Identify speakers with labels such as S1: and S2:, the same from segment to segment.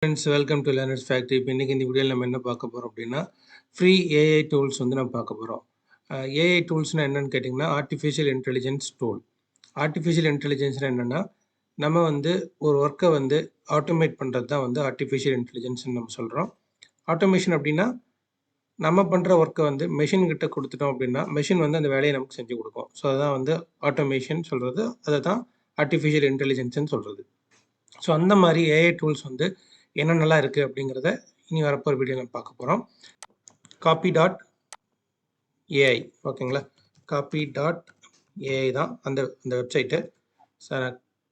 S1: Friends, welcome to learners factory. இப்போ இன்றைக்கி இந்த வீடியோவில் நம்ம என்ன பார்க்க போகிறோம் அப்படின்னா, ஃப்ரீ ஏஐ டூல்ஸ் வந்து நம்ம பார்க்க போகிறோம். ஏஐ டூல்ஸ்னால் என்னென்னு கேட்டிங்கன்னா, ஆர்டிஃபிஷியல் இன்டெலிஜென்ஸ் டூல். ஆர்டிஃபிஷியல் இன்டெலிஜென்ஸ்னால் என்னென்னா, நம்ம வந்து ஒரு ஒர்க்கை வந்து ஆட்டோமேட் பண்ணுறது தான் வந்து ஆர்டிஃபிஷியல் இன்டெலிஜென்ஸ்னு நம்ம சொல்கிறோம். ஆட்டோமேஷன் அப்படின்னா, நம்ம பண்ணுற ஒர்க்கை வந்து மெஷின் கிட்ட கொடுத்துட்டோம் அப்படின்னா, மெஷின் வந்து அந்த வேலையை நமக்கு செஞ்சு கொடுக்கும். ஸோ அதுதான் வந்து ஆட்டோமேஷன் சொல்கிறது. அதை தான் ஆர்டிஃபிஷியல் இன்டெலிஜென்ஸ்னு சொல்கிறது. ஸோ அந்த மாதிரி ஏஐ டூல்ஸ் வந்து என்னென்னலாம் இருக்குது அப்படிங்கிறத இனி வரப்போகிற வீடியோ நம்ம பார்க்க போகிறோம். copy.ai ஓகேங்களா? copy.ai தான் அந்த வெப்சைட்டு. சார்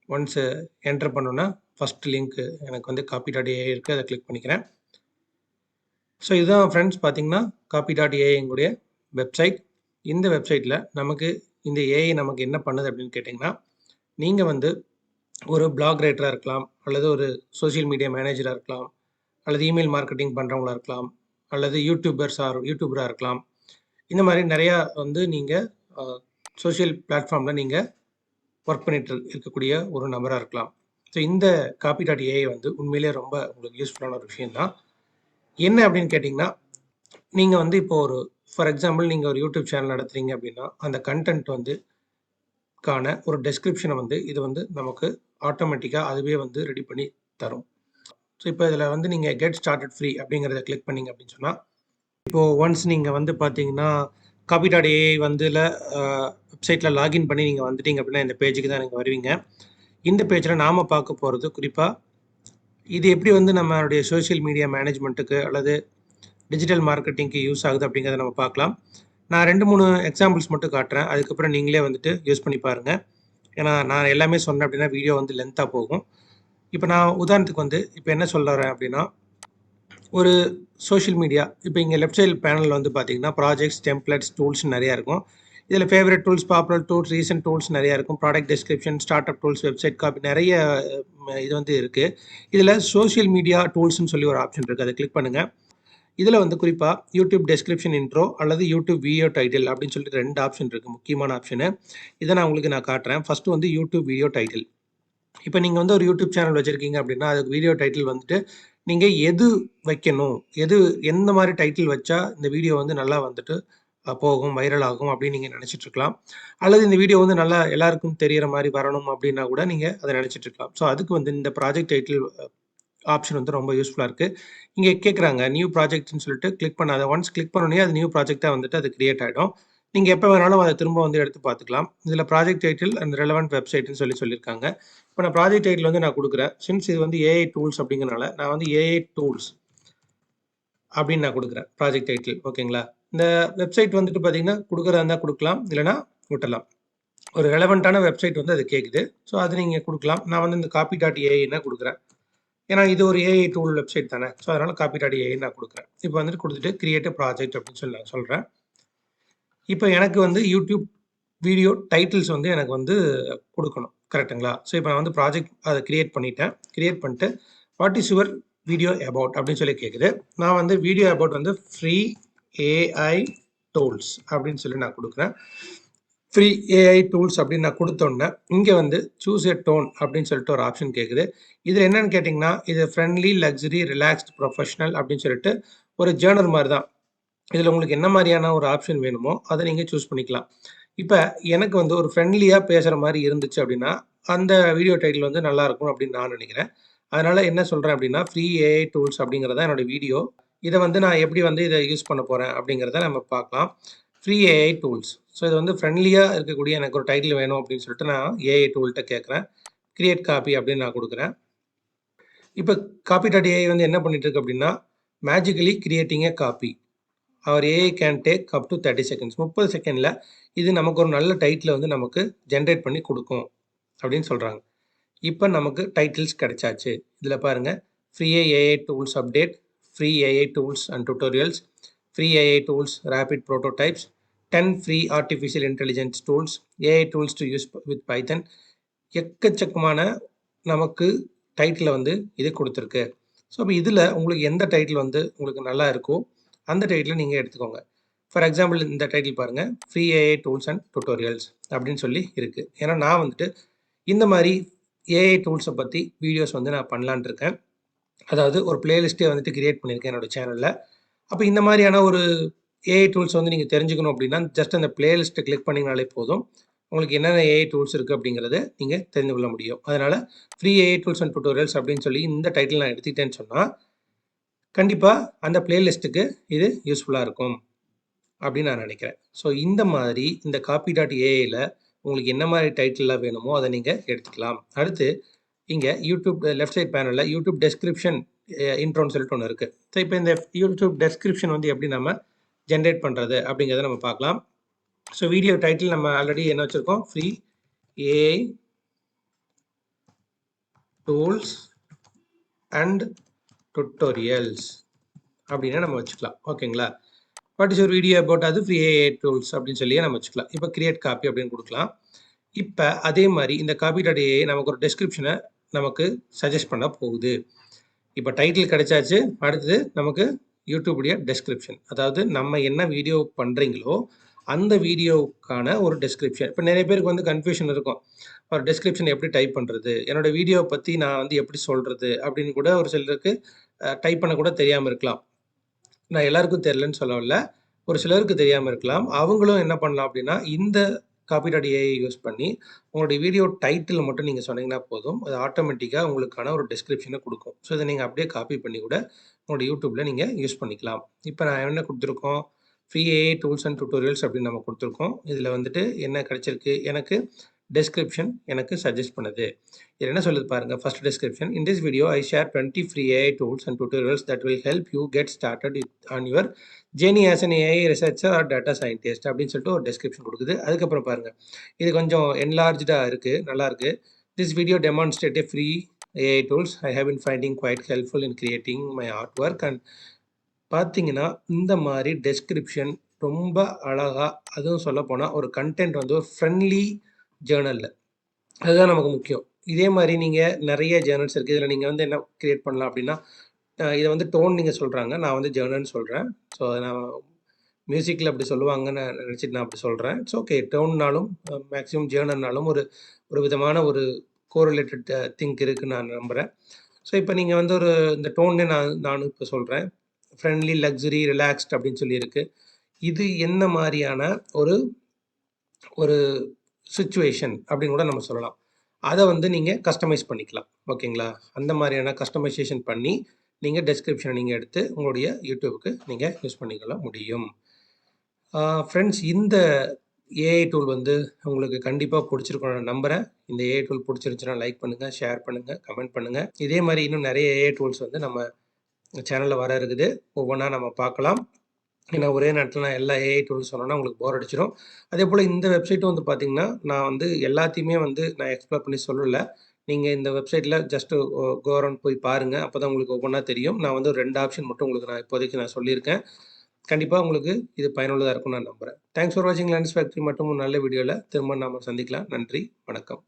S1: ஒன்ஸ் என்டர் பண்ணோன்னா ஃபஸ்ட் லிங்க் எனக்கு வந்து copy.ai இருக்குது, அதை கிளிக் பண்ணிக்கிறேன். ஸோ இதுதான் ஃப்ரெண்ட்ஸ் பார்த்தீங்கன்னா copy.ai வெப்சைட். இந்த வெப்சைட்டில் நமக்கு இந்த ஏஐ நமக்கு என்ன பண்ணுது அப்படின்னு கேட்டிங்கன்னா, நீங்கள் வந்து ஒரு பிளாக் ரைட்டராக இருக்கலாம், அல்லது ஒரு சோஷியல் மீடியா மேனேஜராக இருக்கலாம், அல்லது இமெயில் மார்க்கெட்டிங் பண்ணுறவங்களா இருக்கலாம், அல்லது யூடியூபராக இருக்கலாம். இந்த மாதிரி நிறையா வந்து நீங்கள் சோஷியல் பிளாட்ஃபார்மில் நீங்கள் ஒர்க் பண்ணிட்டு இருக்கக்கூடிய ஒரு நபராக இருக்கலாம். ஸோ இந்த copy.ai வந்து உண்மையிலே ரொம்ப உங்களுக்கு யூஸ்ஃபுல்லான ஒரு விஷயம்தான். என்ன அப்படின்னு கேட்டிங்கன்னா, நீங்கள் வந்து இப்போ ஒரு ஃபார் எக்ஸாம்பிள் நீங்கள் ஒரு யூடியூப் சேனல் நடத்துகிறீங்க அப்படின்னா, அந்த கண்டென்ட் வந்து ஒரு டெஸ்கிரிப்ஷனை வந்து இது வந்து நமக்கு ஆட்டோமேட்டிக்காக அதுவே வந்து ரெடி பண்ணி தரும். ஸோ இப்போ இதில் வந்து நீங்கள் கெட் ஸ்டார்டட் ஃப்ரீ அப்படிங்கிறத கிளிக் பண்ணிங்க அப்படின்னு சொன்னால், இப்போது ஒன்ஸ் நீங்கள் வந்து பார்த்தீங்கன்னா copy.ai வந்து வெப்சைட்டில் லாகின் பண்ணி நீங்கள் வந்துட்டீங்க அப்படின்னா இந்த பேஜுக்கு தான் நீங்கள் வருவீங்க. இந்த பேஜில் நாம் பார்க்க போகிறது குறிப்பாக இது எப்படி வந்து நம்மளுடைய சோஷியல் மீடியா மேனேஜ்மெண்ட்டுக்கு அல்லது டிஜிட்டல் மார்க்கெட்டிங்க்கு யூஸ் ஆகுது அப்படிங்கிறத நம்ம பார்க்கலாம். நான் 2-3 எக்ஸாம்பிள்ஸ் மட்டும் காட்டுறேன். அதுக்கப்புறம் நீங்களே வந்துட்டு யூஸ் பண்ணி பாருங்கள். ஏன்னா நான் எல்லாமே சொன்னேன் அப்படின்னா வீடியோ வந்து லென்த்தாக போகும். இப்போ நான் உதாரணத்துக்கு வந்து இப்போ என்ன சொல்ல வரேன் அப்படின்னா, ஒரு சோஷியல் மீடியா இப்போ இங்கே லெஃப்ட் சைடு பேனல் வந்து பார்த்தீங்கன்னா ப்ராஜெக்ட்ஸ், டெம்ப்ளேட்ஸ், டூல்ஸ் நிறையா இருக்கும். இதில் favourite tools, popular tools, recent tools நிறையா இருக்கும். Product description, start up tools, website copy நிறைய இது வந்து இருக்குது. இதில் சோஷியல் மீடியா டூல்ஸ்னு சொல்லி ஒரு ஆப்ஷன் இருக்குது, அதை கிளிக் பண்ணுங்கள். இதில் வந்து குறிப்பாக யூடியூப் டெஸ்கிரிப்ஷன் இன்ட்ரோ அல்லது யூடியூப் வீடியோ டைட்டில் அப்படின்னு சொல்லிட்டு 2 ஆப்ஷன் இருக்குது, முக்கியமான ஆப்ஷனு. இதை நான் உங்களுக்கு காட்டுறேன். ஃபஸ்ட்டு வந்து யூடியூப் வீடியோ டைட்டில். இப்போ நீங்கள் வந்து ஒரு யூடியூப் சேனல் வச்சுருக்கீங்க அப்படின்னா, அதுக்கு வீடியோ டைட்டில் வந்துட்டு நீங்கள் எது வைக்கணும், எந்த மாதிரி டைட்டில் வச்சா இந்த வீடியோ வந்து நல்லா வந்துட்டு போகும், வைரல் ஆகும் அப்படின்னு நீங்கள் நினச்சிட்ருக்கலாம். அல்லது இந்த வீடியோ வந்து நல்லா எல்லாருக்கும் தெரிகிற மாதிரி வரணும் அப்படின்னா கூட நீங்கள் அதை நினச்சிட்ருக்கலாம். ஸோ அதுக்கு வந்து இந்த ப்ராஜெக்ட் டைட்டில் ஆப்ஷன் வந்து ரொம்ப யூஸ்ஃபுல்லாக இருக்குது. இங்கே கேட்குறாங்க நியூ ப்ராஜெக்ட்னு சொல்லிட்டு கிளிக் பண்ணாத. ஒன்ஸ் கிளிக் பண்ணோன்னே அது நியூ ப்ராஜெக்டாக வந்துட்டு அது கிரியேட் ஆகிடும். நீங்கள் எப்போ வேணாலும் அதை திரும்ப வந்து எடுத்து பார்த்துக்கலாம். இதில் ப்ராஜெக்ட் டைட்டில் அண்ட் ரெலவெண்ட் வெப்சைட்னு சொல்லியிருக்காங்க. இப்போ நான் ப்ராஜெக்ட் டைட்டில் வந்து நான் கொடுக்குறேன். சின்ஸ் இது வந்து ஏஐ டூல்ஸ் அப்படிங்கிறனால நான் வந்து ஏஐ டூல்ஸ் அப்படின்னு நான் கொடுக்குறேன் ப்ராஜெக்ட் டைட்டில். ஓகேங்களா? இந்த வெப்சைட் வந்துட்டு பார்த்தீங்கன்னா கொடுக்குறதா இருந்தால் கொடுக்கலாம், இல்லைனா விட்டலாம். ஒரு ரெலவெண்ட்டான வெப்சைட் வந்து அது கேட்குது. ஸோ அது நீங்கள் கொடுக்கலாம். நான் வந்து இந்த copy.ai கொடுக்குறேன். ஏன்னா இது ஒரு ஏஐ டூல் வெப்சைட் தானே. ஸோ அதனால் copy.ai நான் கொடுக்குறேன். இப்போ வந்துட்டு கொடுத்துட்டு கிரியேட் ப்ராஜெக்ட் அப்படின்னு சொல்லி நான் சொல்கிறேன். இப்போ எனக்கு வந்து யூடியூப் வீடியோ டைட்டில்ஸ் வந்து எனக்கு வந்து கொடுக்கணும், கரெக்டுங்களா? ஸோ இப்போ நான் வந்து ப்ராஜெக்ட் அதை கிரியேட் பண்ணிட்டேன். கிரியேட் பண்ணிட்டு what is your video about அப்படின்னு சொல்லி கேட்குது. நான் வந்து வீடியோ அபவுட் வந்து ஃப்ரீ ஏஐ டூல்ஸ் அப்படின்னு சொல்லி நான் கொடுக்குறேன். ஃப்ரீ ஏஐ டூல்ஸ் அப்படின்னு நான் கொடுத்தோன்னே இங்கே வந்து சூஸ் எ டோன் அப்படின்னு சொல்லிட்டு ஒரு ஆப்ஷன் கேட்குது. இதில் என்னென்னு கேட்டிங்கன்னா, இது ஃப்ரெண்ட்லி, லக்ஸரி, ரிலாக்ஸ்ட், ப்ரொஃபஷனல் அப்படின்னு சொல்லிட்டு ஒரு ஜேர்னல் மாதிரி தான். இதில் உங்களுக்கு என்ன மாதிரியான ஒரு ஆப்ஷன் வேணுமோ அதை நீங்கள் சூஸ் பண்ணிக்கலாம். இப்போ எனக்கு வந்து ஒரு ஃப்ரெண்ட்லியாக பேசுகிற மாதிரி இருந்துச்சு அப்படின்னா அந்த வீடியோ டைட்டில் வந்து நல்லாயிருக்கும் அப்படின்னு நான் நினைக்கிறேன். அதனால் என்ன சொல்கிறேன் அப்படின்னா, ஃப்ரீ ஏஐ டூல்ஸ் அப்படிங்கிறத என்னோடய வீடியோ. இதை வந்து நான் எப்படி வந்து இதை யூஸ் பண்ண போகிறேன் அப்படிங்கிறத நம்ம பார்க்கலாம். Free AI tools. ஸோ இது வந்து ஃப்ரெண்ட்லியாக இருக்கக்கூடிய எனக்கு ஒரு டைட்டில் வேணும் அப்படின்னு சொல்லிட்டு நான் ஏஐ டூல்கிட்ட கேட்குறேன். கிரியேட் காப்பி அப்படின்னு நான் கொடுக்குறேன். இப்போ copy.ai வந்து என்ன பண்ணிட்டு இருக்கு அப்படின்னா, magically creating a copy. Our AI can take up to 30 seconds. 30 செகண்டில் இது நமக்கு ஒரு நல்ல டைட்டில் வந்து நமக்கு ஜென்ரேட் பண்ணி கொடுக்கும் அப்படின்னு சொல்கிறாங்க. இப்போ நமக்கு டைட்டில்ஸ் கிடைச்சாச்சு. இதில் பாருங்கள், free AI tools update, free AI tools and tutorials, free AI tools rapid prototypes, 10 free artificial intelligence tools, AI tools to use with Python. எக்கச்சக்கமான நமக்கு டைட்டில் வந்து இது கொடுத்துருக்கு. ஸோ அப்போ இதில் உங்களுக்கு எந்த டைட்டில் வந்து உங்களுக்கு நல்லா இருக்கோ அந்த டைட்டிலை நீங்கள் எடுத்துக்கோங்க. ஃபார் எக்ஸாம்பிள் இந்த டைட்டில் பாருங்கள், free AI tools and tutorials அப்படின்னு சொல்லி இருக்குது. ஏன்னா நான் வந்துட்டு இந்த மாதிரி ஏஐ டூல்ஸை பற்றி வீடியோஸ் வந்து நான் பண்ணலான்ட்டு இருக்கேன். அதாவது ஒரு பிளேலிஸ்ட்டே வந்துட்டு கிரியேட் பண்ணியிருக்கேன் என்னோட சேனலில். அப்போ இந்த மாதிரியான ஒரு ஏஐ டூல்ஸ் வந்து நீங்கள் தெரிஞ்சுக்கணும் அப்படின்னா ஜஸ்ட் அந்த பிளேலிஸ்ட்டை கிளிக் பண்ணிங்கனாலே போதும். உங்களுக்கு என்னென்ன ஏஐ டூல்ஸ் இருக்குது அப்படிங்கிறத நீங்கள் தெரிந்து கொள்ள முடியும். அதனால் free AI tools and tutorials அப்படின்னு சொல்லி இந்த டைட்டில் நான் எடுத்துக்கிட்டேன்னு சொன்னால் கண்டிப்பாக அந்த பிளேலிஸ்ட்டுக்கு இது யூஸ்ஃபுல்லாக இருக்கும் அப்படின்னு நான் நினைக்கிறேன். ஸோ இந்த மாதிரி இந்த காப்பி டாட் ஏஐயில் உங்களுக்கு என்ன மாதிரி டைட்டில்லாம் வேணுமோ அதை நீங்கள் எடுத்துக்கலாம். அடுத்து இங்கே யூடியூப் லெஃப்ட் சைட் பேனலில் யூடியூப் டெஸ்கிரிப்ஷன் இன்ட்ரோன்னு சொல்லிட்டு ஒன்று இருக்குது. ஸோ இப்போ இந்த யூடியூப் டெஸ்கிரிப்ஷன் வந்து எப்படி நம்ம ஜென்ரேட் பண்ணுறது அப்படிங்கிறத நம்ம பார்க்கலாம். ஸோ வீடியோ டைட்டில் நம்ம ஆல்ரெடி என்ன வச்சுருக்கோம், free AI tools and tutorials அப்படின்னு நம்ம வச்சுக்கலாம். ஓகேங்களா? What is your video about, அது ஃப்ரீ ஏஐ டூல்ஸ் அப்படின்னு சொல்லியே நம்ம வச்சுக்கலாம். இப்போ கிரியேட் காப்பி அப்படின்னு கொடுக்கலாம். இப்போ அதே மாதிரி இந்த காப்பி டாட் ஏஐ நமக்கு ஒரு டெஸ்கிரிப்ஷனை நமக்கு சஜஸ்ட் பண்ண போகுது. இப்போ டைட்டில் கிடைச்சாச்சு. அடுத்தது நமக்கு யூடியூபுடைய டெஸ்கிரிப்ஷன், அதாவது நம்ம என்ன வீடியோ பண்ணுறீங்களோ அந்த வீடியோவுக்கான ஒரு டெஸ்கிரிப்ஷன். இப்போ நிறைய பேருக்கு வந்து கன்ஃபியூஷன் இருக்கும், ஒரு டெஸ்கிரிப்ஷன் எப்படி டைப் பண்ணுறது, என்னோடய வீடியோவை பற்றி நான் வந்து எப்படி சொல்கிறது அப்படின்னு கூட ஒரு சிலருக்கு டைப் பண்ண கூட தெரியாமல் இருக்கலாம். நான் எல்லாருக்கும் தெரியலன்னு சொல்லவில்ல, ஒரு சிலருக்கு தெரியாமல் இருக்கலாம். அவங்களும் என்ன பண்ணலாம் அப்படின்னா இந்த காப்பி டாட் ஏஐ யூஸ் பண்ணி உங்களுடைய வீடியோ டைட்டில் மட்டும் நீங்கள் சொன்னீங்கன்னா போதும், அது ஆட்டோமேட்டிக்காக உங்களுக்கான ஒரு டிஸ்கிரிப்ஷனை கொடுக்கும். ஸோ இதை நீங்கள் அப்படியே காப்பி பண்ணி கூட உங்களோட யூடியூப்பில் நீங்கள் யூஸ் பண்ணிக்கலாம். இப்போ நான் என்ன கொடுத்துருக்கோம், free AI tools and tutorials அப்படின்னு நம்ம கொடுத்துருக்கோம். இதில் வந்துட்டு என்ன கிடைச்சிருக்கு, எனக்கு டெஸ்கிரிப்ஷன் எனக்கு சஜஸ்ட் பண்ணுது. இது என்ன சொல்லுது பாருங்கள். First description, in this video I share 20 free AI tools and tutorials that will help you get started on your journey as an AI researcher R data scientist அப்படின்னு சொல்லிட்டு ஒரு டெஸ்கிரிப்ஷன் கொடுக்குது. அதுக்கப்புறம் பாருங்கள், இது கொஞ்சம் என்லார்ஜாக இருக்குது, நல்லாயிருக்கு. This video demonstrate free AI tools I have been finding quite helpful in creating my art work. And பார்த்தீங்கன்னா இந்த மாதிரி டெஸ்கிரிப்ஷன் ரொம்ப அழகாக, அதுவும் சொல்லப்போனால் ஒரு கண்டென்ட் வந்து ஒரு ஃப்ரெண்ட்லி ஜேர்னலில், அதுதான் நமக்கு முக்கியம். இதே மாதிரி நீங்கள் நிறைய ஜேர்னல்ஸ் இருக்குது. இதில் நீங்கள் வந்து என்ன கிரியேட் பண்ணலாம் அப்படின்னா, இதை வந்து டோன் நீங்கள் சொல்கிறாங்க, நான் வந்து ஜேர்னல்னு சொல்கிறேன். ஸோ நான் மியூசிக்கில் அப்படி சொல்லுவாங்கன்னு நினச்சிட்டு நான் அப்படி சொல்கிறேன். It's okay. டோன்னாலும் மேக்ஸிமம் ஜேர்னல்னாலும் ஒரு ஒரு விதமான ஒரு கோரிலேட்டட் திங்க் இருக்குதுன்னு நான் நம்புகிறேன். ஸோ இப்போ நீங்கள் வந்து ஒரு இந்த டோன்னே நானும் இப்போ சொல்கிறேன், ஃப்ரெண்ட்லி, லக்ஸுரி, ரிலாக்ஸ்ட் அப்படின்னு சொல்லியிருக்கு. இது என்ன மாதிரியான ஒரு ஒரு சிச்சுவேஷன் அப்படின்னு கூட நம்ம சொல்லலாம். அதை வந்து நீங்கள் கஸ்டமைஸ் பண்ணிக்கலாம். ஓகேங்களா? அந்த மாதிரியான கஸ்டமைசேஷன் பண்ணி நீங்கள் டெஸ்கிரிப்ஷனை நீங்கள் எடுத்து உங்களுடைய யூடியூபுக்கு நீங்கள் யூஸ் பண்ணிக்கொள்ள முடியும். ஃப்ரெண்ட்ஸ், இந்த ஏஐ டூல் வந்து உங்களுக்கு கண்டிப்பாக பிடிச்சிருக்கும் நான் நம்புகிறேன். இந்த ஏஐ டூல் பிடிச்சிருந்துச்சுன்னா லைக் பண்ணுங்கள், ஷேர் பண்ணுங்கள், கமெண்ட் பண்ணுங்கள். இதே மாதிரி இன்னும் நிறைய ஏஐ டூல்ஸ் வந்து நம்ம சேனலில் வர இருக்குது. ஒவ்வொன்றா நம்ம பார்க்கலாம். ஏன்னா ஒரே நேரத்தில் நான் எல்லா ஏஐ டூல்ஸ் சொன்னேன்னா உங்களுக்கு போர் அடிச்சிடும். அதேபோல் இந்த வெப்சைட்டும் வந்து பார்த்திங்கன்னா, நான் வந்து எல்லாத்தையுமே வந்து நான் எக்ஸ்ப்ளோர் பண்ணி சொல்லலை. நீங்கள் இந்த வெப்சைட்டில் ஜஸ்ட்டு கோ அரவுண்ட் போய் பாருங்கள். அப்போ தான் உங்களுக்கு ஒவ்வொன்றா தெரியும். நான் வந்து ஒரு 2 ஆப்ஷன் மட்டும் உங்களுக்கு நான் இப்போதைக்கு நான் சொல்லியிருக்கேன். கண்டிப்பாக உங்களுக்கு இது பயனுள்ளதாக இருக்கும்னு நான் நம்புகிறேன். தேங்க்ஸ் ஃபார் வாட்சிங் லேர்னிங்ஸ் ஃபேக்டரி. மற்றும் நல்ல வீடியோவில் திரும்ப நாம் சந்திக்கலாம். நன்றி, வணக்கம்.